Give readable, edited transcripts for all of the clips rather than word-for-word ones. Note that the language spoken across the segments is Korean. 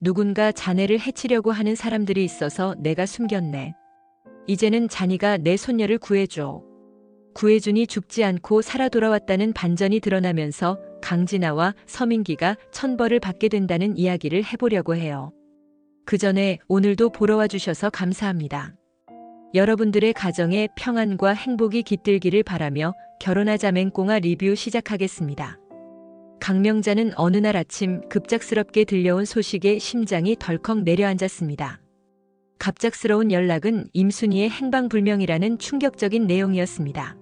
누군가 자네를 해치려고 하는 사람들이 있어서 내가 숨겼네. 이제는 자니가 내 손녀를 구해줘. 구해준이 죽지 않고 살아 돌아왔다는 반전이 드러나면서 강진아와 서민기가 천벌을 받게 된다는 이야기를 해보려고 해요. 그 전에 오늘도 보러 와주셔서 감사합니다. 여러분들의 가정에 평안과 행복이 깃들기를 바라며 결혼하자 맹꽁아 리뷰 시작하겠습니다. 강명자는 어느 날 아침 급작스럽게 들려온 소식에 심장이 덜컥 내려앉았습니다. 갑작스러운 연락은 임순희의 행방불명이라는 충격적인 내용이었습니다.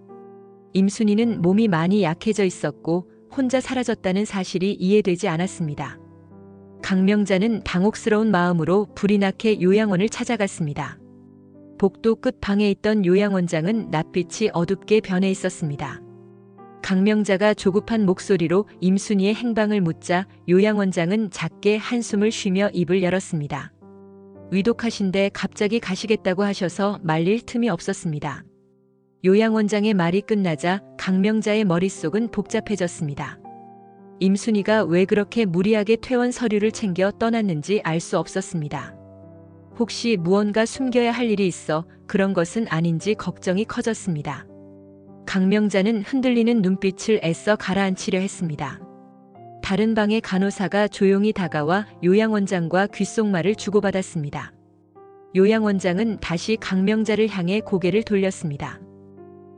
임순희는 몸이 많이 약해져 있었고 혼자 사라졌다는 사실이 이해되지 않았습니다. 강명자는 당혹스러운 마음으로 불이 나게 요양원을 찾아갔습니다. 복도 끝 방에 있던 요양원장은 낯빛이 어둡게 변해 있었습니다. 강명자가 조급한 목소리로 임순희의 행방을 묻자 요양원장은 작게 한숨을 쉬며 입을 열었습니다. 위독하신데 갑자기 가시겠다고 하셔서 말릴 틈이 없었습니다. 요양원장의 말이 끝나자 강명자의 머릿속은 복잡해졌습니다. 임순희가 왜 그렇게 무리하게 퇴원 서류를 챙겨 떠났는지 알 수 없었습니다. 혹시 무언가 숨겨야 할 일이 있어 그런 것은 아닌지 걱정이 커졌습니다. 강명자는 흔들리는 눈빛을 애써 가라앉히려 했습니다. 다른 방의 간호사가 조용히 다가와 요양원장과 귓속말을 주고받았습니다. 요양원장은 다시 강명자를 향해 고개를 돌렸습니다.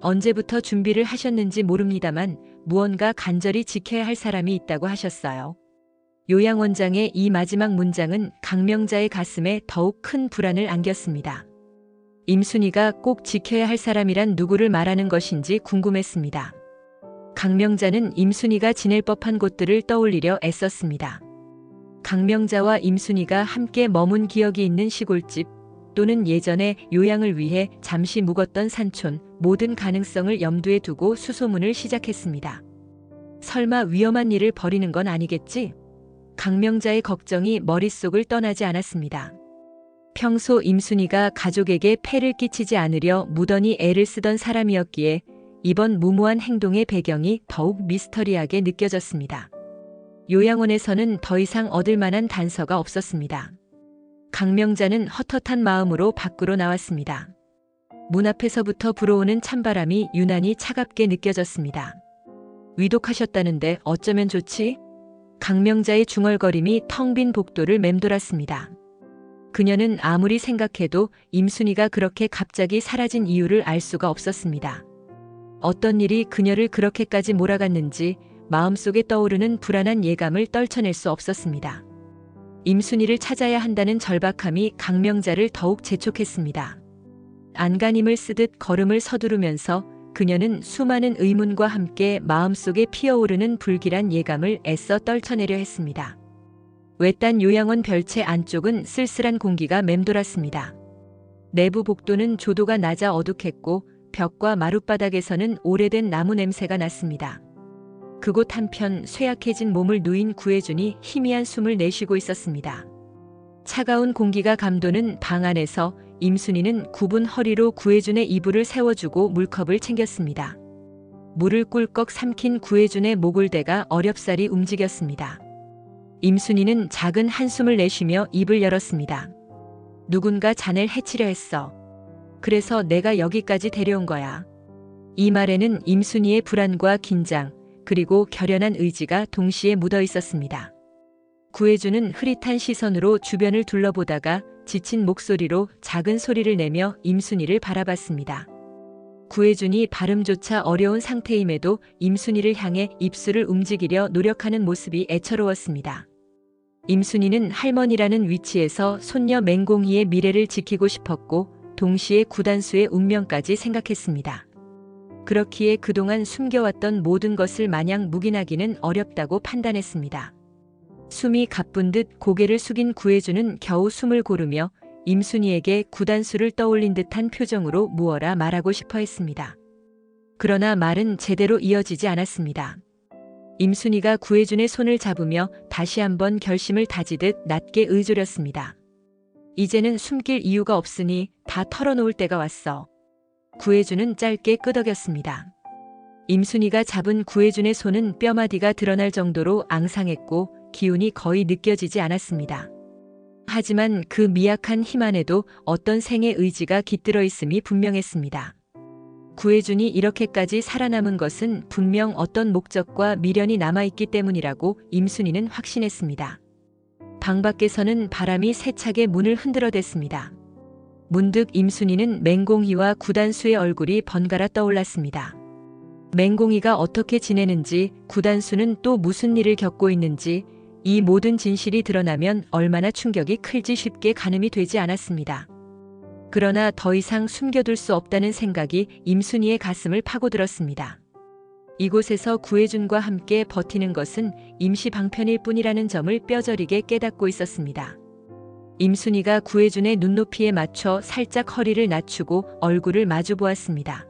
언제부터 준비를 하셨는지 모릅니다만 무언가 간절히 지켜야 할 사람이 있다고 하셨어요. 요양원장의 이 마지막 문장은 강명자의 가슴에 더욱 큰 불안을 안겼습니다. 임순희가 꼭 지켜야 할 사람이란 누구를 말하는 것인지 궁금했습니다. 강명자는 임순희가 지낼 법한 곳들을 떠올리려 애썼습니다. 강명자와 임순희가 함께 머문 기억이 있는 시골집 또는 예전에 요양을 위해 잠시 묵었던 산촌, 모든 가능성을 염두에 두고 수소문을 시작했습니다. 설마 위험한 일을 벌이는 건 아니겠지? 강명자의 걱정이 머릿속을 떠나지 않았습니다. 평소 임순희가 가족에게 폐를 끼치지 않으려 무던히 애를 쓰던 사람이었기에 이번 무모한 행동의 배경이 더욱 미스터리하게 느껴졌습니다. 요양원에서는 더 이상 얻을 만한 단서가 없었습니다. 강명자는 헛헛한 마음으로 밖으로 나왔습니다. 문 앞에서부터 불어오는 찬바람이 유난히 차갑게 느껴졌습니다. 위독하셨다는데 어쩌면 좋지? 강명자의 중얼거림이 텅 빈 복도를 맴돌았습니다. 그녀는 아무리 생각해도 임순희가 그렇게 갑자기 사라진 이유를 알 수가 없었습니다. 어떤 일이 그녀를 그렇게까지 몰아갔는지 마음속에 떠오르는 불안한 예감을 떨쳐낼 수 없었습니다. 임순희를 찾아야 한다는 절박함이 강명자를 더욱 재촉했습니다. 안간힘을 쓰듯 걸음을 서두르면서 그녀는 수많은 의문과 함께 마음속에 피어오르는 불길한 예감을 애써 떨쳐내려 했습니다. 외딴 요양원 별채 안쪽은 쓸쓸한 공기가 맴돌았습니다. 내부 복도는 조도가 낮아 어둑했고 벽과 마룻바닥에서는 오래된 나무 냄새가 났습니다. 그곳 한편 쇠약해진 몸을 누인 구혜준이 희미한 숨을 내쉬고 있었습니다. 차가운 공기가 감도는 방 안에서 임순희는 굽은 허리로 구혜준의 이불을 세워주고 물컵을 챙겼습니다. 물을 꿀꺽 삼킨 구혜준의 목을대가 어렵사리 움직였습니다. 임순희는 작은 한숨을 내쉬며 입을 열었습니다. 누군가 자네를 해치려 했어. 그래서 내가 여기까지 데려온 거야. 이 말에는 임순희의 불안과 긴장, 그리고 결연한 의지가 동시에 묻어 있었습니다. 구혜준은 흐릿한 시선으로 주변을 둘러보다가 지친 목소리로 작은 소리를 내며 임순희를 바라봤습니다. 구혜준이 발음조차 어려운 상태임에도 임순희를 향해 입술을 움직이려 노력하는 모습이 애처로웠습니다. 임순희는 할머니라는 위치에서 손녀 맹공이의 미래를 지키고 싶었고 동시에 구단수의 운명까지 생각했습니다. 그렇기에 그동안 숨겨왔던 모든 것을 마냥 묵인하기는 어렵다고 판단했습니다. 숨이 가쁜 듯 고개를 숙인 구혜준은 겨우 숨을 고르며 임순희에게 구단수를 떠올린 듯한 표정으로 무어라 말하고 싶어 했습니다. 그러나 말은 제대로 이어지지 않았습니다. 임순희가 구혜준의 손을 잡으며 다시 한번 결심을 다지듯 낮게 의조렸습니다. 이제는 숨길 이유가 없으니 다 털어놓을 때가 왔어. 구혜준은 짧게 끄덕였습니다. 임순희가 잡은 구혜준의 손은 뼈마디가 드러날 정도로 앙상했고 기운이 거의 느껴지지 않았습니다. 하지만 그 미약한 힘 안에도 어떤 생의 의지가 깃들어 있음이 분명했습니다. 구혜준이 이렇게까지 살아남은 것은 분명 어떤 목적과 미련이 남아있기 때문이라고 임순희는 확신했습니다. 방 밖에서는 바람이 세차게 문을 흔들어댔습니다. 문득 임순희는 맹공이와 구단수의 얼굴이 번갈아 떠올랐습니다. 맹공이가 어떻게 지내는지, 구단수는 또 무슨 일을 겪고 있는지, 이 모든 진실이 드러나면 얼마나 충격이 클지 쉽게 가늠이 되지 않았습니다. 그러나 더 이상 숨겨둘 수 없다는 생각이 임순희의 가슴을 파고들었습니다. 이곳에서 구혜준과 함께 버티는 것은 임시 방편일 뿐이라는 점을 뼈저리게 깨닫고 있었습니다. 임순희가 구혜준의 눈높이에 맞춰 살짝 허리를 낮추고 얼굴을 마주 보았습니다.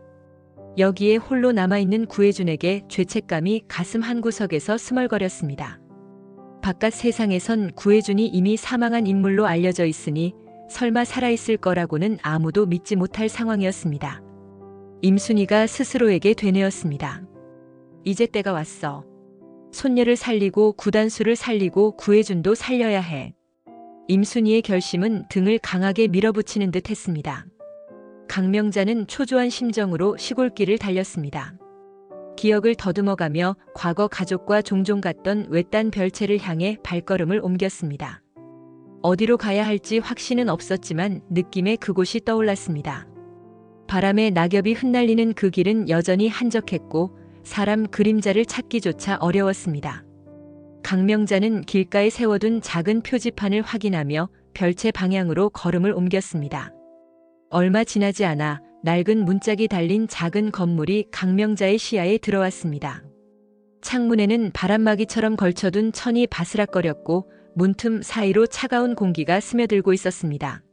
여기에 홀로 남아있는 구혜준에게 죄책감이 가슴 한구석에서 스멀거렸습니다. 바깥 세상에선 구혜준이 이미 사망한 인물로 알려져 있으니 설마 살아있을 거라고는 아무도 믿지 못할 상황이었습니다. 임순희가 스스로에게 되뇌었습니다. 이제 때가 왔어. 손녀를 살리고 구단수를 살리고 구혜준도 살려야 해. 임순희의 결심은 등을 강하게 밀어붙이는 듯 했습니다. 강명자는 초조한 심정으로 시골길을 달렸습니다. 기억을 더듬어가며 과거 가족과 종종 갔던 외딴 별채를 향해 발걸음을 옮겼습니다. 어디로 가야 할지 확신은 없었지만 느낌에 그곳이 떠올랐습니다. 바람에 낙엽이 흩날리는 그 길은 여전히 한적했고 사람 그림자를 찾기조차 어려웠습니다. 강명자는 길가에 세워둔 작은 표지판을 확인하며 별채 방향으로 걸음을 옮겼습니다. 얼마 지나지 않아 낡은 문짝이 달린 작은 건물이 강명자의 시야에 들어왔습니다. 창문에는 바람막이처럼 걸쳐둔 천이 바스락거렸고 문틈 사이로 차가운 공기가 스며들고 있었습니다.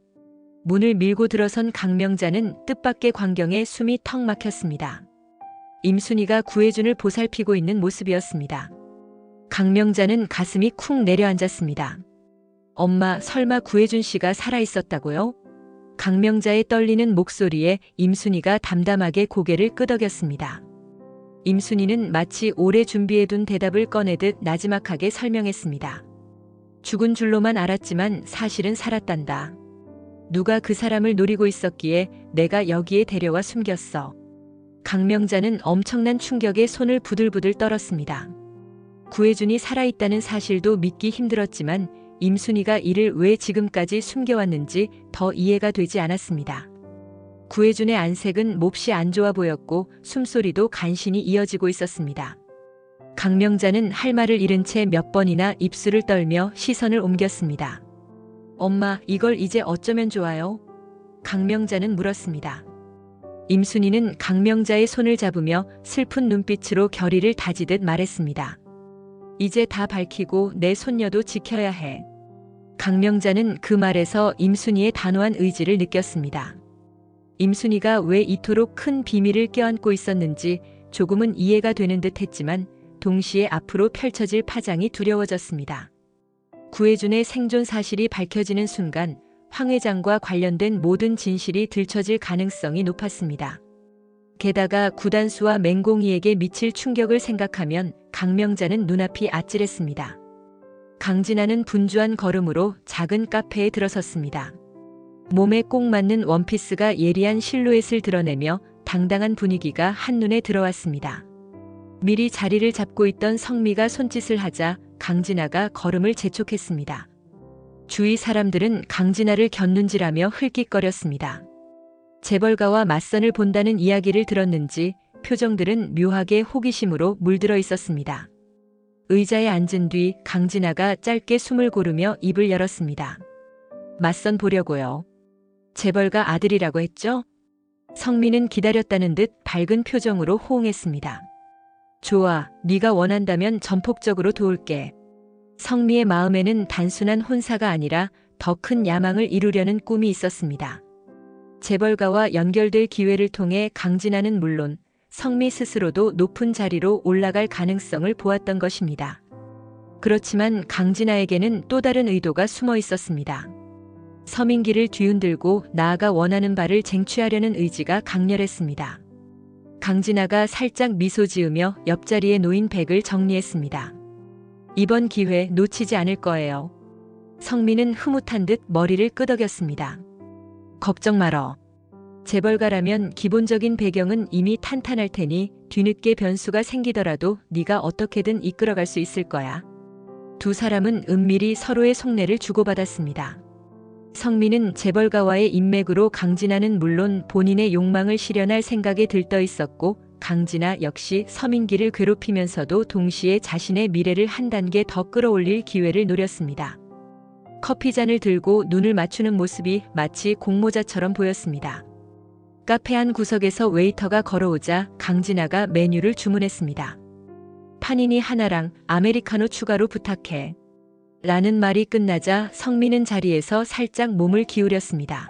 문을 밀고 들어선 강명자는 뜻밖의 광경에 숨이 턱 막혔습니다. 임순희가 구혜준을 보살피고 있는 모습이었습니다. 강명자는 가슴이 쿵 내려앉았습니다. 엄마, 설마 구혜준 씨가 살아있었다고요? 강명자의 떨리는 목소리에 임순희가 담담하게 고개를 끄덕였습니다. 임순희는 마치 오래 준비해둔 대답을 꺼내듯 나지막하게 설명했습니다. 죽은 줄로만 알았지만 사실은 살았단다. 누가 그 사람을 노리고 있었기에 내가 여기에 데려와 숨겼어. 강명자는 엄청난 충격에 손을 부들부들 떨었습니다. 구혜준이 살아있다는 사실도 믿기 힘들었지만 임순희가 이를 왜 지금까지 숨겨왔는지 더 이해가 되지 않았습니다. 구혜준의 안색은 몹시 안 좋아 보였고 숨소리도 간신히 이어지고 있었습니다. 강명자는 할 말을 잃은 채 몇 번이나 입술을 떨며 시선을 옮겼습니다. 엄마, 이걸 이제 어쩌면 좋아요? 강명자는 물었습니다. 임순희는 강명자의 손을 잡으며 슬픈 눈빛으로 결의를 다지듯 말했습니다. 이제 다 밝히고 내 손녀도 지켜야 해. 강명자는 그 말에서 임순희의 단호한 의지를 느꼈습니다. 임순희가 왜 이토록 큰 비밀을 껴안고 있었는지 조금은 이해가 되는 듯 했지만 동시에 앞으로 펼쳐질 파장이 두려워졌습니다. 구혜준의 생존 사실이 밝혀지는 순간 황 회장과 관련된 모든 진실이 들춰질 가능성이 높았습니다. 게다가 구단수와 맹공이에게 미칠 충격을 생각하면 강명자는 눈앞이 아찔했습니다. 강진아는 분주한 걸음으로 작은 카페에 들어섰습니다. 몸에 꼭 맞는 원피스가 예리한 실루엣을 드러내며 당당한 분위기가 한눈에 들어왔습니다. 미리 자리를 잡고 있던 성미가 손짓을 하자 강진아가 걸음을 재촉했습니다. 주위 사람들은 강진아를 곁눈질하며 흘낏거렸습니다. 재벌가와 맞선을 본다는 이야기를 들었는지 표정들은 묘하게 호기심으로 물들어 있었습니다. 의자에 앉은 뒤 강진아가 짧게 숨을 고르며 입을 열었습니다. 맞선 보려고요. 재벌가 아들이라고 했죠? 성미는 기다렸다는 듯 밝은 표정으로 호응했습니다. 좋아, 네가 원한다면 전폭적으로 도울게. 성미의 마음에는 단순한 혼사가 아니라 더 큰 야망을 이루려는 꿈이 있었습니다. 재벌가와 연결될 기회를 통해 강진아는 물론 성미 스스로도 높은 자리로 올라갈 가능성을 보았던 것입니다. 그렇지만 강진아에게는 또 다른 의도가 숨어 있었습니다. 서민기를 뒤흔들고 나아가 원하는 바를 쟁취하려는 의지가 강렬했습니다. 강진아가 살짝 미소 지으며 옆자리에 놓인 백을 정리했습니다. 이번 기회 놓치지 않을 거예요. 성민은 흐뭇한 듯 머리를 끄덕였습니다. 걱정 말어. 재벌가라면 기본적인 배경은 이미 탄탄할 테니 뒤늦게 변수가 생기더라도 네가 어떻게든 이끌어갈 수 있을 거야. 두 사람은 은밀히 서로의 속내를 주고받았습니다. 성민은 재벌가와의 인맥으로 강진아는 물론 본인의 욕망을 실현할 생각에 들떠 있었고, 강진아 역시 서민기를 괴롭히면서도 동시에 자신의 미래를 한 단계 더 끌어올릴 기회를 노렸습니다. 커피잔을 들고 눈을 맞추는 모습이 마치 공모자처럼 보였습니다. 카페 한 구석에서 웨이터가 걸어오자 강진아가 메뉴를 주문했습니다. 파니니 하나랑 아메리카노 추가로 부탁해. 라는 말이 끝나자 성민은 자리에서 살짝 몸을 기울였습니다.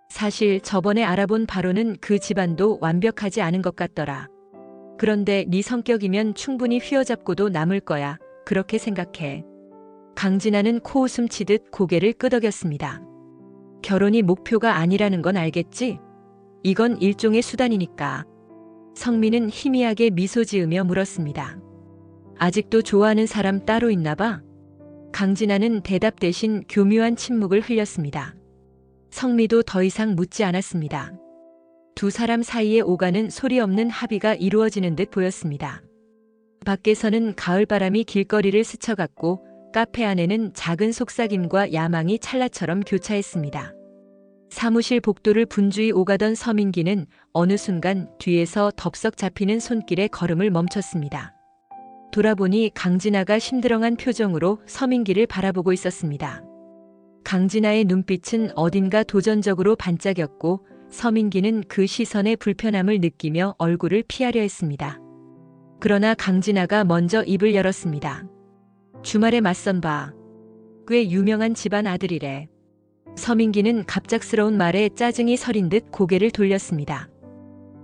사실 저번에 알아본 바로는 그 집안도 완벽하지 않은 것 같더라. 그런데 네 성격이면 충분히 휘어잡고도 남을 거야. 그렇게 생각해. 강진아는 코웃음 치듯 고개를 끄덕였습니다. 결혼이 목표가 아니라는 건 알겠지? 이건 일종의 수단이니까. 성민은 희미하게 미소 지으며 물었습니다. 아직도 좋아하는 사람 따로 있나 봐? 강진아는 대답 대신 교묘한 침묵을 흘렸습니다. 성미도 더 이상 묻지 않았습니다. 두 사람 사이에 오가는 소리 없는 합의가 이루어지는 듯 보였습니다. 밖에서는 가을바람이 길거리를 스쳐갔고 카페 안에는 작은 속삭임과 야망이 찰나처럼 교차했습니다. 사무실 복도를 분주히 오가던 서민기는 어느 순간 뒤에서 덥석 잡히는 손길에 걸음을 멈췄습니다. 돌아보니 강진아가 심드렁한 표정으로 서민기를 바라보고 있었습니다. 강진아의 눈빛은 어딘가 도전적으로 반짝였고 서민기는 그 시선의 불편함을 느끼며 얼굴을 피하려 했습니다. 그러나 강진아가 먼저 입을 열었습니다. 주말에 맞선 봐. 꽤 유명한 집안 아들이래. 서민기는 갑작스러운 말에 짜증이 서린 듯 고개를 돌렸습니다.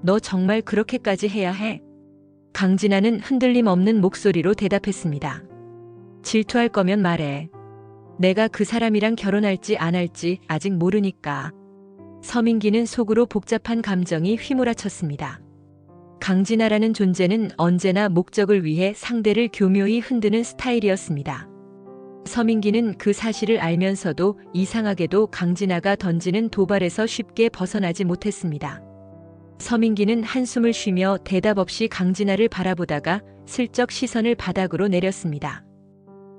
너 정말 그렇게까지 해야 해? 강진아는 흔들림 없는 목소리로 대답했습니다. 질투할 거면 말해. 내가 그 사람이랑 결혼할지 안 할지 아직 모르니까. 서민기는 속으로 복잡한 감정이 휘몰아쳤습니다. 강진아라는 존재는 언제나 목적을 위해 상대를 교묘히 흔드는 스타일이었습니다. 서민기는 그 사실을 알면서도 이상하게도 강진아가 던지는 도발에서 쉽게 벗어나지 못했습니다. 서민기는 한숨을 쉬며 대답 없이 강진아를 바라보다가 슬쩍 시선을 바닥으로 내렸습니다.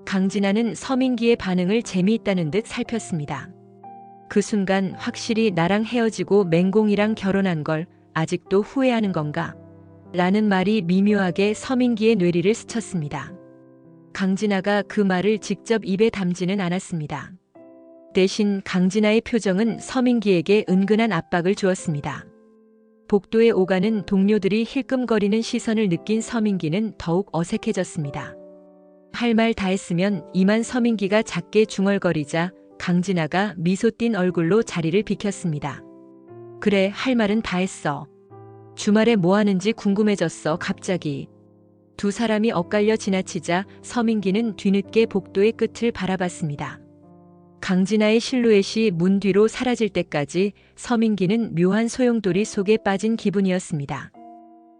강진아는 서민기의 반응을 재미있다는 듯 살폈습니다. 그 순간 확실히 나랑 헤어지고 맹공이랑 결혼한 걸 아직도 후회하는 건가? 라는 말이 미묘하게 서민기의 뇌리를 스쳤습니다. 강진아가 그 말을 직접 입에 담지는 않았습니다. 대신 강진아의 표정은 서민기에게 은근한 압박을 주었습니다. 복도에 오가는 동료들이 힐끔거리는 시선을 느낀 서민기는 더욱 어색해졌습니다. 할 말 다 했으면 이만 서민기가 작게 중얼거리자 강진아가 미소 띤 얼굴로 자리를 비켰습니다. 그래, 할 말은 다 했어. 주말에 뭐 하는지 궁금해졌어, 갑자기. 두 사람이 엇갈려 지나치자 서민기는 뒤늦게 복도의 끝을 바라봤습니다. 강진아의 실루엣이 문 뒤로 사라질 때까지 서민기는 묘한 소용돌이 속에 빠진 기분이었습니다.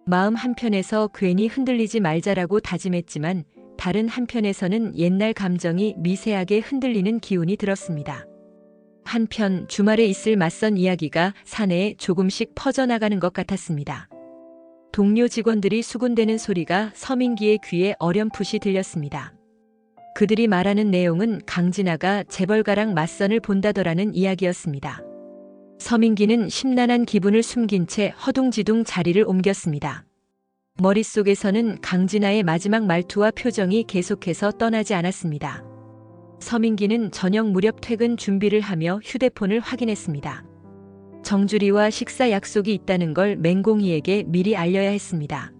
마음 한편에서 괜히 흔들리지 말자라고 다짐했지만 다른 한편에서는 옛날 감정이 미세하게 흔들리는 기운이 들었습니다. 한편 주말에 있을 맞선 이야기가 사내에 조금씩 퍼져나가는 것 같았습니다. 동료 직원들이 수군대는 소리가 서민기의 귀에 어렴풋이 들렸습니다. 그들이 말하는 내용은 강진아가 재벌가랑 맞선을 본다더라는 이야기였습니다. 서민기는 심란한 기분을 숨긴 채 허둥지둥 자리를 옮겼습니다. 머릿속에서는 강진아의 마지막 말투와 표정이 계속해서 떠나지 않았습니다. 서민기는 저녁 무렵 퇴근 준비를 하며 휴대폰을 확인했습니다. 정주리와 식사 약속이 있다는 걸 맹공이에게 미리 알려야 했습니다.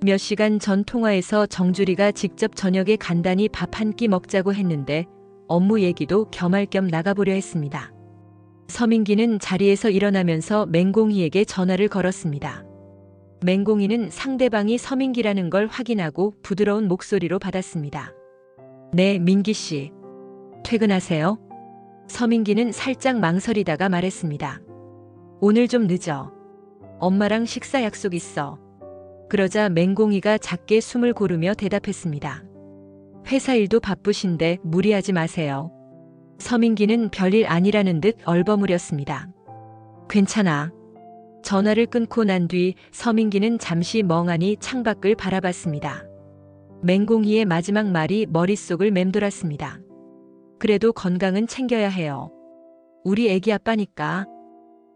몇 시간 전 통화에서 정주리가 직접 저녁에 간단히 밥 한 끼 먹자고 했는데 업무 얘기도 겸할 겸 나가보려 했습니다. 서민기는 자리에서 일어나면서 맹공이에게 전화를 걸었습니다. 맹공이는 상대방이 서민기라는 걸 확인하고 부드러운 목소리로 받았습니다. 네, 민기 씨. 퇴근하세요? 서민기는 살짝 망설이다가 말했습니다. 오늘 좀 늦어. 엄마랑 식사 약속 있어. 그러자 맹공이가 작게 숨을 고르며 대답했습니다. 회사 일도 바쁘신데 무리하지 마세요. 서민기는 별일 아니라는 듯 얼버무렸습니다. 괜찮아. 전화를 끊고 난 뒤 서민기는 잠시 멍하니 창밖을 바라봤습니다. 맹공이의 마지막 말이 머릿속을 맴돌았습니다. 그래도 건강은 챙겨야 해요. 우리 애기 아빠니까.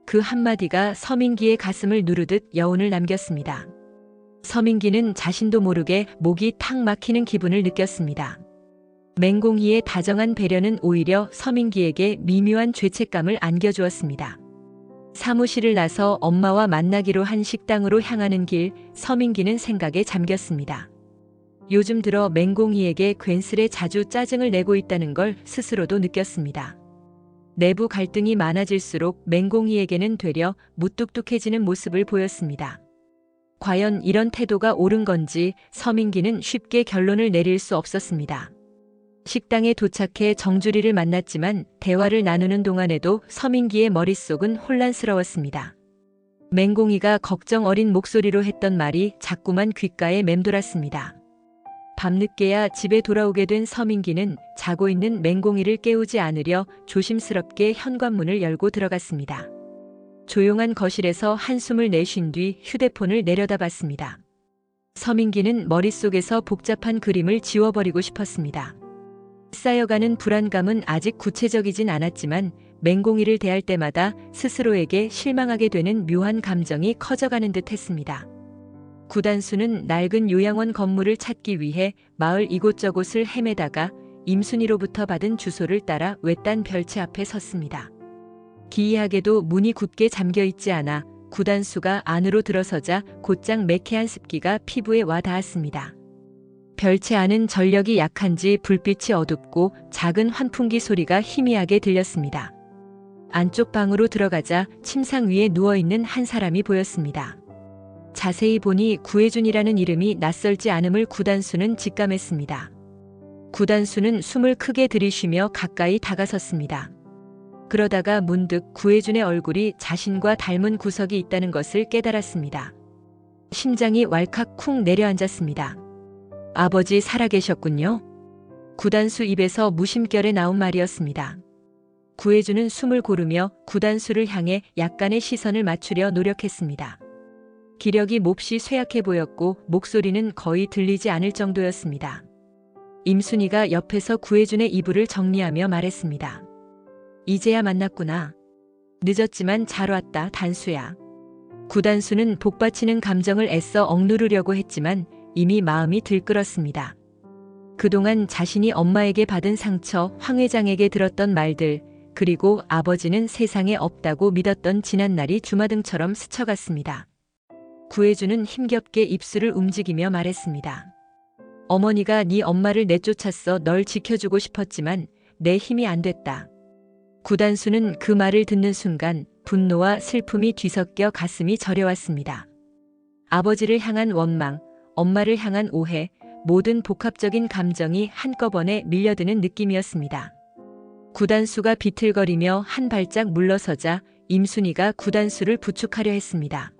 그 한마디가 서민기의 가슴을 누르듯 여운을 남겼습니다. 서민기는 자신도 모르게 목이 탁 막히는 기분을 느꼈습니다. 맹공이의 다정한 배려는 오히려 서민기에게 미묘한 죄책감을 안겨주었습니다. 사무실을 나서 엄마와 만나기로 한 식당으로 향하는 길, 서민기는 생각에 잠겼습니다. 요즘 들어 맹공이에게 괜스레 자주 짜증을 내고 있다는 걸 스스로도 느꼈습니다. 내부 갈등이 많아질수록 맹공이에게는 되려 무뚝뚝해지는 모습을 보였습니다. 과연 이런 태도가 옳은 건지 서민기는 쉽게 결론을 내릴 수 없었습니다. 식당에 도착해 정주리를 만났지만 대화를 나누는 동안에도 서민기의 머릿속은 혼란스러웠습니다. 맹공이가 걱정 어린 목소리로 했던 말이 자꾸만 귓가에 맴돌았습니다. 밤늦게야 집에 돌아오게 된 서민기는 자고 있는 맹공이를 깨우지 않으려 조심스럽게 현관문을 열고 들어갔습니다. 조용한 거실에서 한숨을 내쉰 뒤 휴대폰을 내려다봤습니다. 서민기는 머릿속에서 복잡한 그림을 지워버리고 싶었습니다. 쌓여가는 불안감은 아직 구체적이진 않았지만 맹공이를 대할 때마다 스스로에게 실망하게 되는 묘한 감정이 커져가는 듯 했습니다. 구단수는 낡은 요양원 건물을 찾기 위해 마을 이곳저곳을 헤매다가 임순이로부터 받은 주소를 따라 외딴 별채 앞에 섰습니다. 기이하게도 문이 굳게 잠겨 있지 않아 구단수가 안으로 들어서자 곧장 매캐한 습기가 피부에 와 닿았습니다. 별채 안은 전력이 약한지 불빛이 어둡고 작은 환풍기 소리가 희미하게 들렸습니다. 안쪽 방으로 들어가자 침상 위에 누워있는 한 사람이 보였습니다. 자세히 보니 구혜준이라는 이름이 낯설지 않음을 구단수는 직감했습니다. 구단수는 숨을 크게 들이쉬며 가까이 다가섰습니다. 그러다가 문득 구혜준의 얼굴이 자신과 닮은 구석이 있다는 것을 깨달았습니다. 심장이 왈칵 쿵 내려앉았습니다. 아버지 살아계셨군요. 구단수 입에서 무심결에 나온 말이었습니다. 구혜준은 숨을 고르며 구단수를 향해 약간의 시선을 맞추려 노력했습니다. 기력이 몹시 쇠약해 보였고 목소리는 거의 들리지 않을 정도였습니다. 임순이가 옆에서 구혜준의 이불을 정리하며 말했습니다. 이제야 만났구나. 늦었지만 잘 왔다, 단수야. 구단수는 복받치는 감정을 애써 억누르려고 했지만 이미 마음이 들끓었습니다. 그동안 자신이 엄마에게 받은 상처, 황 회장에게 들었던 말들, 그리고 아버지는 세상에 없다고 믿었던 지난날이 주마등처럼 스쳐갔습니다. 구혜준은 힘겹게 입술을 움직이며 말했습니다. 어머니가 네 엄마를 내쫓았어. 널 지켜주고 싶었지만 내 힘이 안 됐다. 구단수는 그 말을 듣는 순간 분노와 슬픔이 뒤섞여 가슴이 저려왔습니다. 아버지를 향한 원망, 엄마를 향한 오해, 모든 복합적인 감정이 한꺼번에 밀려드는 느낌이었습니다. 구단수가 비틀거리며 한 발짝 물러서자 임순이가 구단수를 부축하려 했습니다.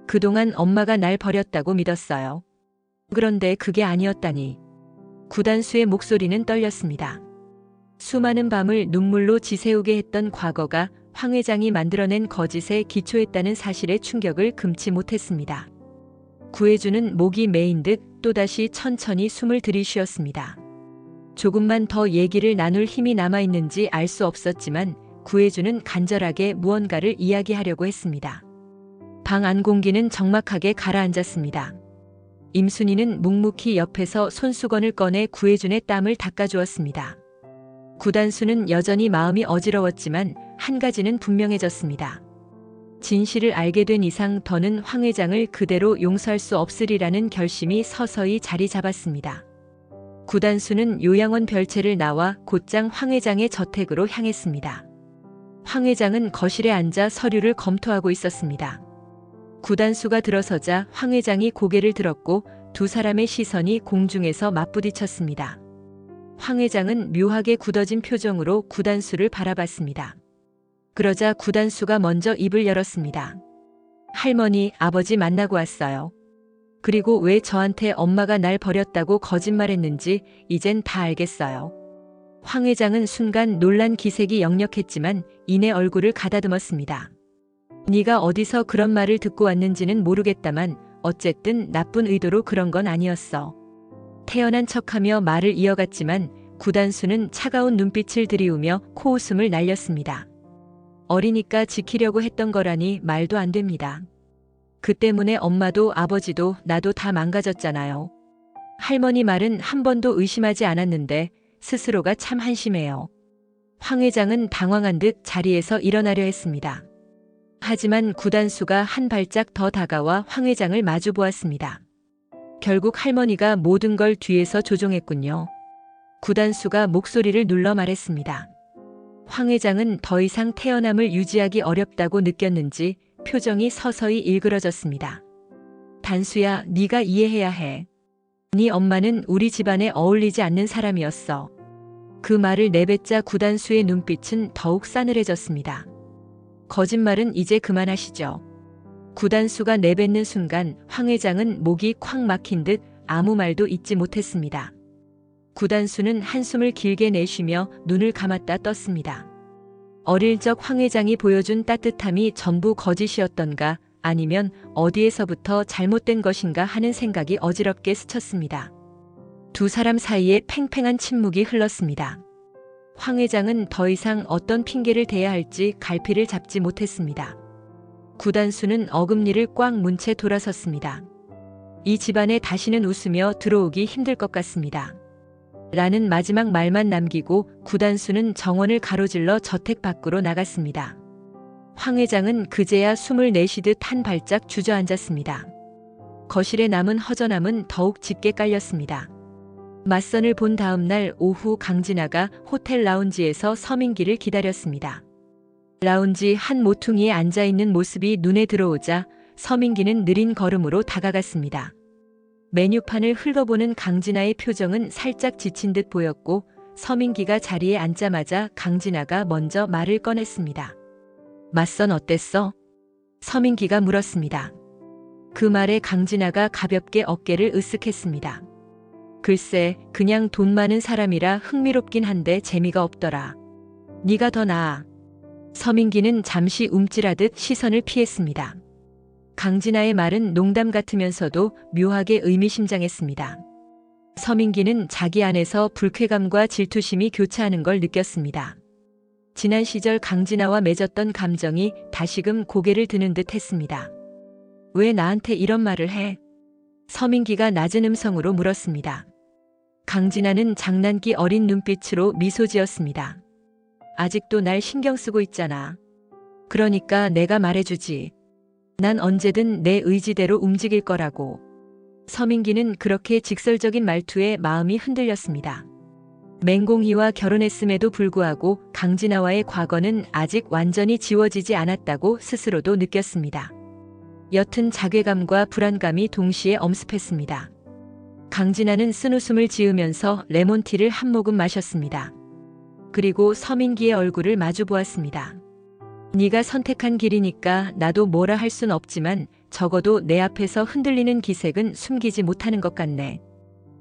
그동안 엄마가 날 버렸다고 믿었어요. 그런데 그게 아니었다니. 구단수의 목소리는 떨렸습니다. 수많은 밤을 눈물로 지새우게 했던 과거가 황 회장이 만들어낸 거짓에 기초했다는 사실의 충격을 금치 못했습니다. 구혜준은 목이 메인 듯 또다시 천천히 숨을 들이쉬었습니다. 조금만 더 얘기를 나눌 힘이 남아있는지 알 수 없었지만 구혜준은 간절하게 무언가를 이야기하려고 했습니다. 방 안 공기는 적막하게 가라앉았습니다. 임순이는 묵묵히 옆에서 손수건을 꺼내 구혜준의 땀을 닦아주었습니다. 구단수는 여전히 마음이 어지러웠지만 한 가지는 분명해졌습니다. 진실을 알게 된 이상 더는 황 회장을 그대로 용서할 수 없으리라는 결심이 서서히 자리 잡았습니다. 구단수는 요양원 별채를 나와 곧장 황 회장의 저택으로 향했습니다. 황 회장은 거실에 앉아 서류를 검토하고 있었습니다. 구단수가 들어서자 황 회장이 고개를 들었고 두 사람의 시선이 공중에서 맞부딪혔습니다. 황 회장은 묘하게 굳어진 표정으로 구단수를 바라봤습니다. 그러자 구단수가 먼저 입을 열었습니다. 할머니, 아버지 만나고 왔어요. 그리고 왜 저한테 엄마가 날 버렸다고 거짓말했는지 이젠 다 알겠어요. 황 회장은 순간 놀란 기색이 역력했지만 이내 얼굴을 가다듬었습니다. 네가 어디서 그런 말을 듣고 왔는지는 모르겠다만 어쨌든 나쁜 의도로 그런 건 아니었어. 태연한 척하며 말을 이어갔지만 구단수는 차가운 눈빛을 들이우며 코웃음을 날렸습니다. 어리니까 지키려고 했던 거라니 말도 안 됩니다. 그 때문에 엄마도 아버지도 나도 다 망가졌잖아요. 할머니 말은 한 번도 의심하지 않았는데 스스로가 참 한심해요. 황 회장은 당황한 듯 자리에서 일어나려 했습니다. 하지만 구단수가 한 발짝 더 다가와 황 회장을 마주 보았습니다. 결국 할머니가 모든 걸 뒤에서 조종했군요. 구단수가 목소리를 눌러 말했습니다. 황 회장은 더 이상 태어남을 유지하기 어렵다고 느꼈는지 표정이 서서히 일그러졌습니다. 단수야, 네가 이해해야 해. 네 엄마는 우리 집안에 어울리지 않는 사람이었어. 그 말을 내뱉자 구단수의 눈빛은 더욱 싸늘해졌습니다. 거짓말은 이제 그만하시죠. 구단수가 내뱉는 순간 황 회장은 목이 콱 막힌 듯 아무 말도 잇지 못했습니다. 구단수는 한숨을 길게 내쉬며 눈을 감았다 떴습니다. 어릴 적 황 회장이 보여준 따뜻함이 전부 거짓이었던가 아니면 어디에서부터 잘못된 것인가 하는 생각이 어지럽게 스쳤습니다. 두 사람 사이에 팽팽한 침묵이 흘렀습니다. 황 회장은 더 이상 어떤 핑계를 대야 할지 갈피를 잡지 못했습니다. 구단수는 어금니를 꽉 문 채 돌아섰습니다. 이 집안에 다시는 웃으며 들어오기 힘들 것 같습니다. 라는 마지막 말만 남기고 구단수는 정원을 가로질러 저택 밖으로 나갔습니다. 황 회장은 그제야 숨을 내쉬듯 한 발짝 주저앉았습니다. 거실에 남은 허전함은 더욱 짙게 깔렸습니다. 맞선을 본 다음 날 오후 강진아가 호텔 라운지에서 서민기를 기다렸습니다. 라운지 한 모퉁이에 앉아있는 모습이 눈에 들어오자 서민기는 느린 걸음으로 다가갔습니다. 메뉴판을 훑어보는 강진아의 표정은 살짝 지친 듯 보였고 서민기가 자리에 앉자마자 강진아가 먼저 말을 꺼냈습니다. 맞선 어땠어? 서민기가 물었습니다. 그 말에 강진아가 가볍게 어깨를 으쓱했습니다. 글쎄, 그냥 돈 많은 사람이라 흥미롭긴 한데 재미가 없더라. 네가 더 나아. 서민기는 잠시 움찔하듯 시선을 피했습니다. 강진아의 말은 농담 같으면서도 묘하게 의미심장했습니다. 서민기는 자기 안에서 불쾌감과 질투심이 교차하는 걸 느꼈습니다. 지난 시절 강진아와 맺었던 감정이 다시금 고개를 드는 듯 했습니다. 왜 나한테 이런 말을 해? 서민기가 낮은 음성으로 물었습니다. 강진아는 장난기 어린 눈빛으로 미소 지었습니다. 아직도 날 신경 쓰고 있잖아. 그러니까 내가 말해주지. 난 언제든 내 의지대로 움직일 거라고. 서민기는 그렇게 직설적인 말투에 마음이 흔들렸습니다. 맹공희와 결혼했음에도 불구하고 강진아와의 과거는 아직 완전히 지워지지 않았다고 스스로도 느꼈습니다. 옅은 자괴감과 불안감이 동시에 엄습했습니다. 강진아는 쓴웃음을 지으면서 레몬티를 한 모금 마셨습니다. 그리고 서민기의 얼굴을 마주 보았습니다. 네가 선택한 길이니까 나도 뭐라 할 순 없지만 적어도 내 앞에서 흔들리는 기색은 숨기지 못하는 것 같네.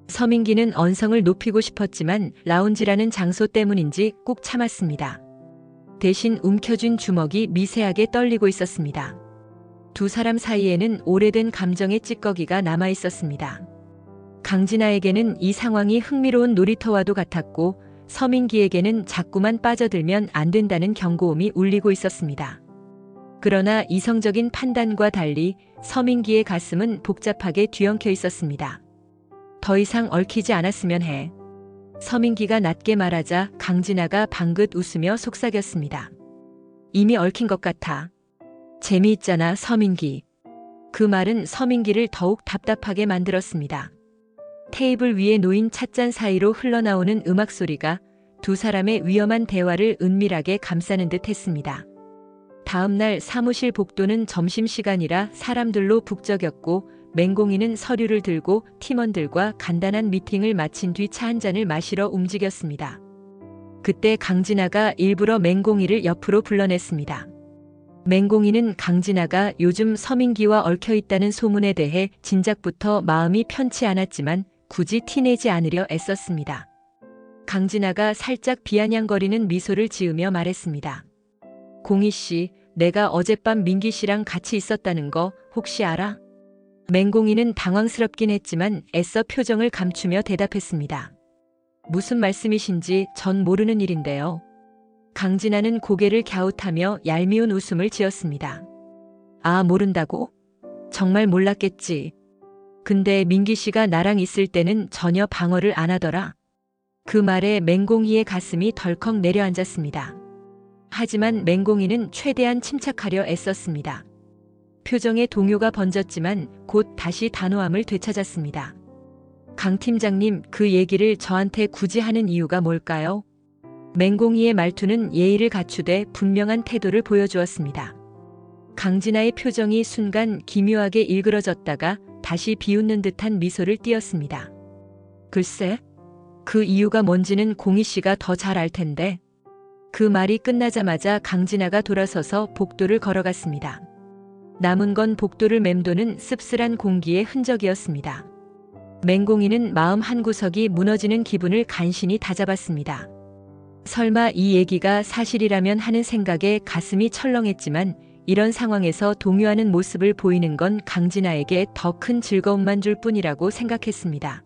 서민기는 언성을 높이고 싶었지만 라운지라는 장소 때문인지 꾹 참았습니다. 대신 움켜쥔 주먹이 미세하게 떨리고 있었습니다. 두 사람 사이에는 오래된 감정의 찌꺼기가 남아 있었습니다. 강진아에게는 이 상황이 흥미로운 놀이터와도 같았고 서민기에게는 자꾸만 빠져들면 안 된다는 경고음이 울리고 있었습니다. 그러나 이성적인 판단과 달리 서민기의 가슴은 복잡하게 뒤엉켜 있었습니다. 더 이상 얽히지 않았으면 해. 서민기가 낮게 말하자 강진아가 방긋 웃으며 속삭였습니다. 이미 얽힌 것 같아. 재미있잖아, 서민기. 그 말은 서민기를 더욱 답답하게 만들었습니다. 테이블 위에 놓인 찻잔 사이로 흘러나오는 음악 소리가 두 사람의 위험한 대화를 은밀하게 감싸는 듯 했습니다. 다음 날 사무실 복도는 점심시간이라 사람들로 북적였고 맹공이는 서류를 들고 팀원들과 간단한 미팅을 마친 뒤 차 한 잔을 마시러 움직였습니다. 그때 강진아가 일부러 맹공이를 옆으로 불러냈습니다. 맹공이는 강진아가 요즘 서민기와 얽혀있다는 소문에 대해 진작부터 마음이 편치 않았지만 굳이 티내지 않으려 애썼습니다. 강진아가 살짝 비아냥거리는 미소를 지으며 말했습니다. 공희 씨, 내가 어젯밤 민기 씨랑 같이 있었다는 거 혹시 알아? 맹공이는 당황스럽긴 했지만 애써 표정을 감추며 대답했습니다. 무슨 말씀이신지 전 모르는 일인데요. 강진아는 고개를 갸웃하며 얄미운 웃음을 지었습니다. 아, 모른다고? 정말 몰랐겠지. 근데 민기 씨가 나랑 있을 때는 전혀 방어를 안 하더라. 그 말에 맹공이의 가슴이 덜컥 내려앉았습니다. 하지만 맹공이는 최대한 침착하려 애썼습니다. 표정에 동요가 번졌지만 곧 다시 단호함을 되찾았습니다. 강 팀장님, 그 얘기를 저한테 굳이 하는 이유가 뭘까요? 맹공이의 말투는 예의를 갖추되 분명한 태도를 보여주었습니다. 강진아의 표정이 순간 기묘하게 일그러졌다가 다시 비웃는 듯한 미소를 띄었습니다. 글쎄, 그 이유가 뭔지는 공희 씨가 더 잘 알 텐데. 그 말이 끝나자마자 강진아가 돌아서서 복도를 걸어갔습니다. 남은 건 복도를 맴도는 씁쓸한 공기의 흔적이었습니다. 맹공이는 마음 한구석이 무너지는 기분을 간신히 다잡았습니다. 설마 이 얘기가 사실이라면 하는 생각에 가슴이 철렁했지만 이런 상황에서 동요하는 모습을 보이는 건 강진아에게 더 큰 즐거움만 줄 뿐이라고 생각했습니다.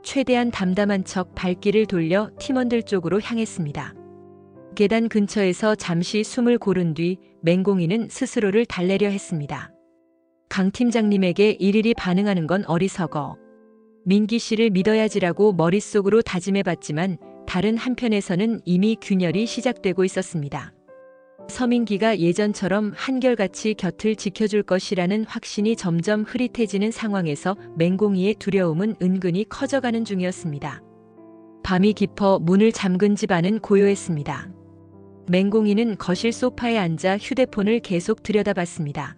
최대한 담담한 척 발길을 돌려 팀원들 쪽으로 향했습니다. 계단 근처에서 잠시 숨을 고른 뒤 맹공이는 스스로를 달래려 했습니다. 강 팀장님에게 일일이 반응하는 건 어리석어. 민기 씨를 믿어야지라고 머릿속으로 다짐해봤지만 다른 한편에서는 이미 균열이 시작되고 있었습니다. 서민기가 예전처럼 한결같이 곁을 지켜줄 것이라는 확신이 점점 흐릿해지는 상황에서 맹공이의 두려움은 은근히 커져가는 중이었습니다. 밤이 깊어 문을 잠근 집 안은 고요했습니다. 맹공이는 거실 소파에 앉아 휴대폰을 계속 들여다봤습니다.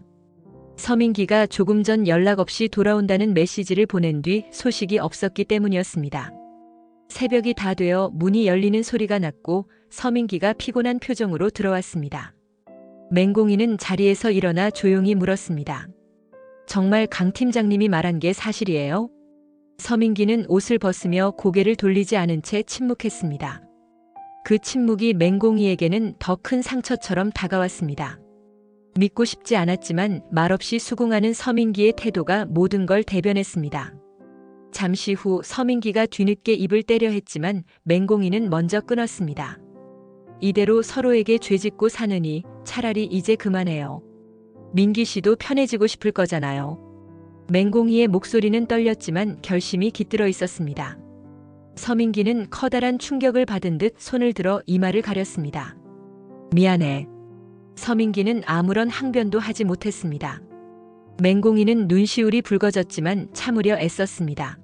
서민기가 조금 전 연락 없이 돌아온다는 메시지를 보낸 뒤 소식이 없었기 때문이었습니다. 새벽이 다 되어 문이 열리는 소리가 났고 서민기가 피곤한 표정으로 들어왔습니다. 맹공이는 자리에서 일어나 조용히 물었습니다. 정말 강 팀장님이 말한 게 사실이에요? 서민기는 옷을 벗으며 고개를 돌리지 않은 채 침묵했습니다. 그 침묵이 맹공이에게는 더 큰 상처처럼 다가왔습니다. 믿고 싶지 않았지만 말없이 수긍하는 서민기의 태도가 모든 걸 대변했습니다. 잠시 후 서민기가 뒤늦게 입을 떼려 했지만 맹공이는 먼저 끊었습니다. 이대로 서로에게 죄짓고 사느니 차라리 이제 그만해요. 민기 씨도 편해지고 싶을 거잖아요. 맹공이의 목소리는 떨렸지만 결심이 깃들어 있었습니다. 서민기는 커다란 충격을 받은 듯 손을 들어 이마를 가렸습니다. 미안해. 서민기는 아무런 항변도 하지 못했습니다. 맹공이는 눈시울이 붉어졌지만 참으려 애썼습니다.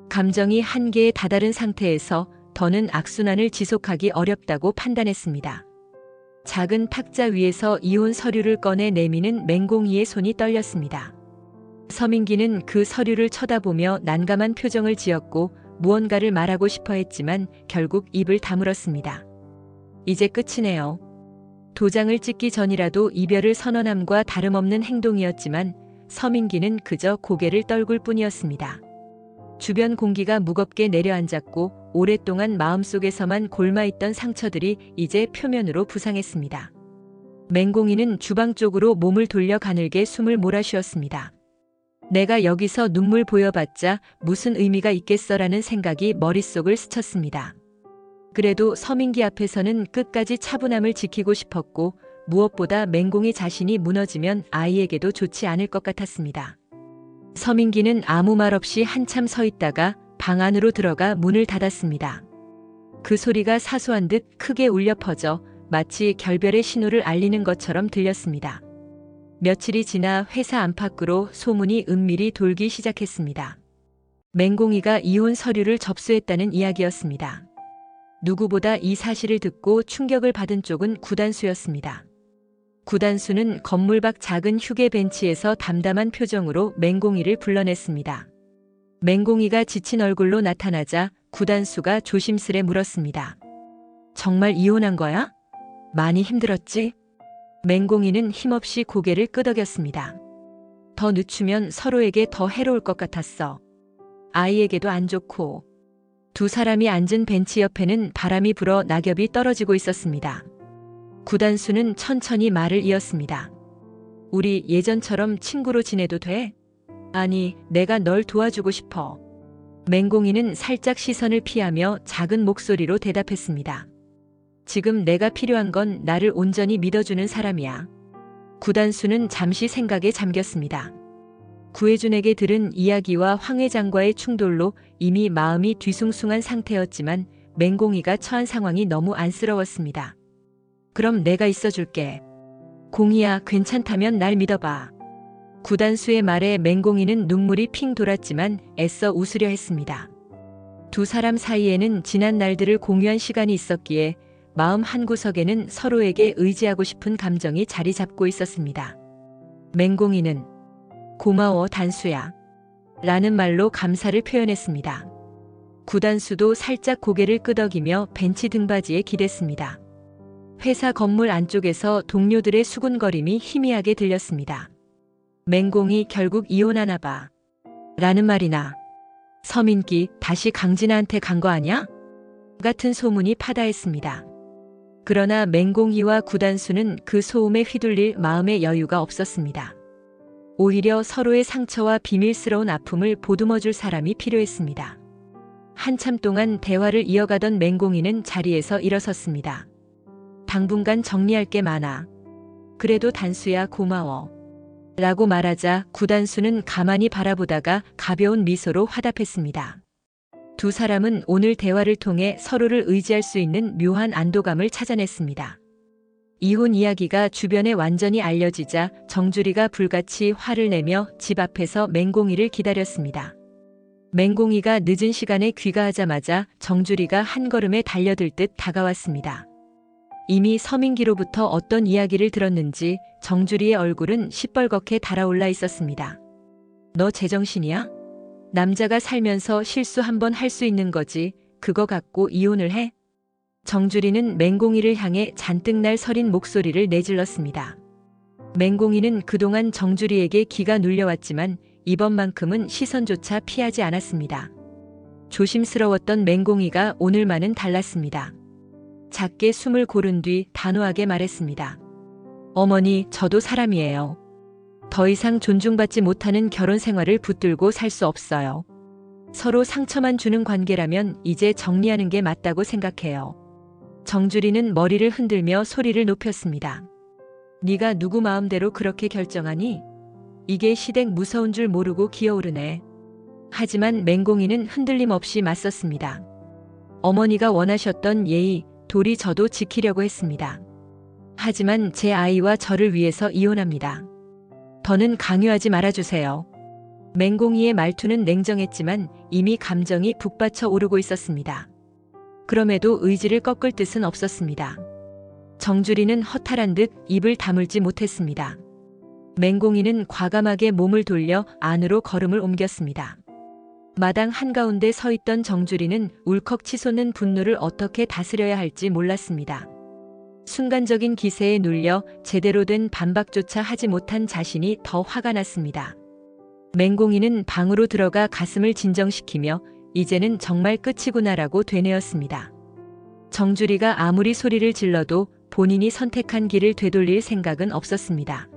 감정이 한계에 다다른 상태에서 더는 악순환을 지속하기 어렵다고 판단했습니다. 작은 탁자 위에서 이혼 서류를 꺼내 내미는 맹공이의 손이 떨렸습니다. 서민기는 그 서류를 쳐다보며 난감한 표정을 지었고 무언가를 말하고 싶어 했지만 결국 입을 다물었습니다. 이제 끝이네요. 도장을 찍기 전이라도 이별을 선언함과 다름없는 행동이었지만 서민기는 그저 고개를 떨굴 뿐이었습니다. 주변 공기가 무겁게 내려앉았고 오랫동안 마음속에서만 골마있던 상처들이 이제 표면으로 부상했습니다. 맹공이는 주방 쪽으로 몸을 돌려 가늘게 숨을 몰아쉬었습니다. 내가 여기서 눈물 보여봤자 무슨 의미가 있겠어라는 생각이 머릿속을 스쳤습니다. 그래도 서민기 앞에서는 끝까지 차분함을 지키고 싶었고 무엇보다 맹공이 자신이 무너지면 아이에게도 좋지 않을 것 같았습니다. 서민기는 아무 말 없이 한참 서 있다가 방 안으로 들어가 문을 닫았습니다. 그 소리가 사소한 듯 크게 울려 퍼져 마치 결별의 신호를 알리는 것처럼 들렸습니다. 며칠이 지나 회사 안팎으로 소문이 은밀히 돌기 시작했습니다. 맹공이가 이혼 서류를 접수했다는 이야기였습니다. 누구보다 이 사실을 듣고 충격을 받은 쪽은 구단수였습니다. 구단수는 건물 밖 작은 휴게 벤치에서 담담한 표정으로 맹공이를 불러냈습니다. 맹공이가 지친 얼굴로 나타나자 구단수가 조심스레 물었습니다. 정말 이혼한 거야? 많이 힘들었지? 맹공이는 힘없이 고개를 끄덕였습니다. 더 늦추면 서로에게 더 해로울 것 같았어. 아이에게도 안 좋고. 두 사람이 앉은 벤치 옆에는 바람이 불어 낙엽이 떨어지고 있었습니다. 구단수는 천천히 말을 이었습니다. 우리 예전처럼 친구로 지내도 돼? 아니, 내가 널 도와주고 싶어. 맹공이는 살짝 시선을 피하며 작은 목소리로 대답했습니다. 지금 내가 필요한 건 나를 온전히 믿어주는 사람이야. 구단수는 잠시 생각에 잠겼습니다. 구혜준에게 들은 이야기와 황 회장과의 충돌로 이미 마음이 뒤숭숭한 상태였지만 맹공이가 처한 상황이 너무 안쓰러웠습니다. 그럼 내가 있어줄게. 공이야, 괜찮다면 날 믿어봐. 구단수의 말에 맹공이는 눈물이 핑 돌았지만 애써 웃으려 했습니다. 두 사람 사이에는 지난 날들을 공유한 시간이 있었기에 마음 한구석에는 서로에게 의지하고 싶은 감정이 자리 잡고 있었습니다. 맹공이는 고마워 단수야 라는 말로 감사를 표현했습니다. 구단수도 살짝 고개를 끄덕이며 벤치 등받이에 기댔습니다. 회사 건물 안쪽에서 동료들의 수군거림이 희미하게 들렸습니다. 맹공이 결국 이혼하나 봐. 라는 말이나 서민기 다시 강진아한테 간 거 아냐? 같은 소문이 파다했습니다. 그러나 맹공이와 구단수는 그 소음에 휘둘릴 마음의 여유가 없었습니다. 오히려 서로의 상처와 비밀스러운 아픔을 보듬어줄 사람이 필요했습니다. 한참 동안 대화를 이어가던 맹공이는 자리에서 일어섰습니다. 당분간 정리할 게 많아. 그래도 단수야 고마워. 라고 말하자 구단수는 가만히 바라보다가 가벼운 미소로 화답했습니다. 두 사람은 오늘 대화를 통해 서로를 의지할 수 있는 묘한 안도감을 찾아냈습니다. 이혼 이야기가 주변에 완전히 알려지자 정주리가 불같이 화를 내며 집 앞에서 맹공이를 기다렸습니다. 맹공이가 늦은 시간에 귀가하자마자 정주리가 한 걸음에 달려들 듯 다가왔습니다. 이미 서민기로부터 어떤 이야기를 들었는지 정주리의 얼굴은 시뻘겋게 달아올라 있었습니다. 너 제정신이야? 남자가 살면서 실수 한 번 할 수 있는 거지. 그거 갖고 이혼을 해? 정주리는 맹공이를 향해 잔뜩 날 서린 목소리를 내질렀습니다. 맹공이는 그동안 정주리에게 기가 눌려왔지만 이번만큼은 시선조차 피하지 않았습니다. 조심스러웠던 맹공이가 오늘만은 달랐습니다. 작게 숨을 고른 뒤 단호하게 말했습니다. 어머니, 저도 사람이에요. 더 이상 존중받지 못하는 결혼 생활을 붙들고 살 수 없어요. 서로 상처만 주는 관계라면 이제 정리하는 게 맞다고 생각해요. 정주리는 머리를 흔들며 소리를 높였습니다. 네가 누구 마음대로 그렇게 결정하니? 이게 시댁 무서운 줄 모르고 기어오르네. 하지만 맹공이는 흔들림 없이 맞섰습니다. 어머니가 원하셨던 예의, 도리 저도 지키려고 했습니다. 하지만 제 아이와 저를 위해서 이혼합니다. 더는 강요하지 말아주세요. 맹공이의 말투는 냉정했지만 이미 감정이 북받쳐 오르고 있었습니다. 그럼에도 의지를 꺾을 뜻은 없었습니다. 정주리는 허탈한 듯 입을 다물지 못했습니다. 맹공이는 과감하게 몸을 돌려 안으로 걸음을 옮겼습니다. 마당 한가운데 서 있던 정주리는 울컥 치솟는 분노를 어떻게 다스려야 할지 몰랐습니다. 순간적인 기세에 눌려 제대로 된 반박조차 하지 못한 자신이 더 화가 났습니다. 맹공이는 방으로 들어가 가슴을 진정시키며 이제는 정말 끝이구나라고 되뇌었습니다. 정주리가 아무리 소리를 질러도 본인이 선택한 길을 되돌릴 생각은 없었습니다.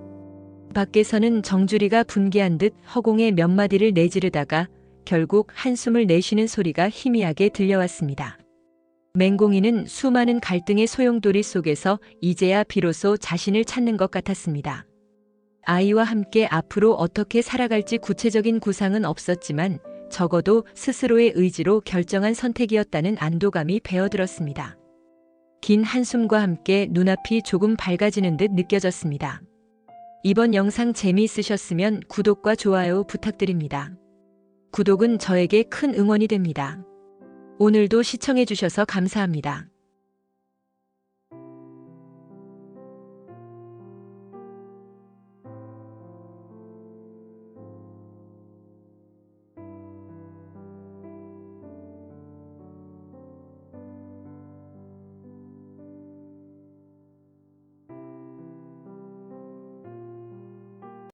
밖에서는 정주리가 분개한 듯 허공에 몇 마디를 내지르다가 결국 한숨을 내쉬는 소리가 희미하게 들려왔습니다. 맹공이는 수많은 갈등의 소용돌이 속에서 이제야 비로소 자신을 찾는 것 같았습니다. 아이와 함께 앞으로 어떻게 살아갈지 구체적인 구상은 없었지만 적어도 스스로의 의지로 결정한 선택이었다는 안도감이 배어들었습니다. 긴 한숨과 함께 눈앞이 조금 밝아지는 듯 느껴졌습니다. 이번 영상 재미있으셨으면 구독과 좋아요 부탁드립니다. 구독은 저에게 큰 응원이 됩니다. 오늘도 시청해주셔서 감사합니다.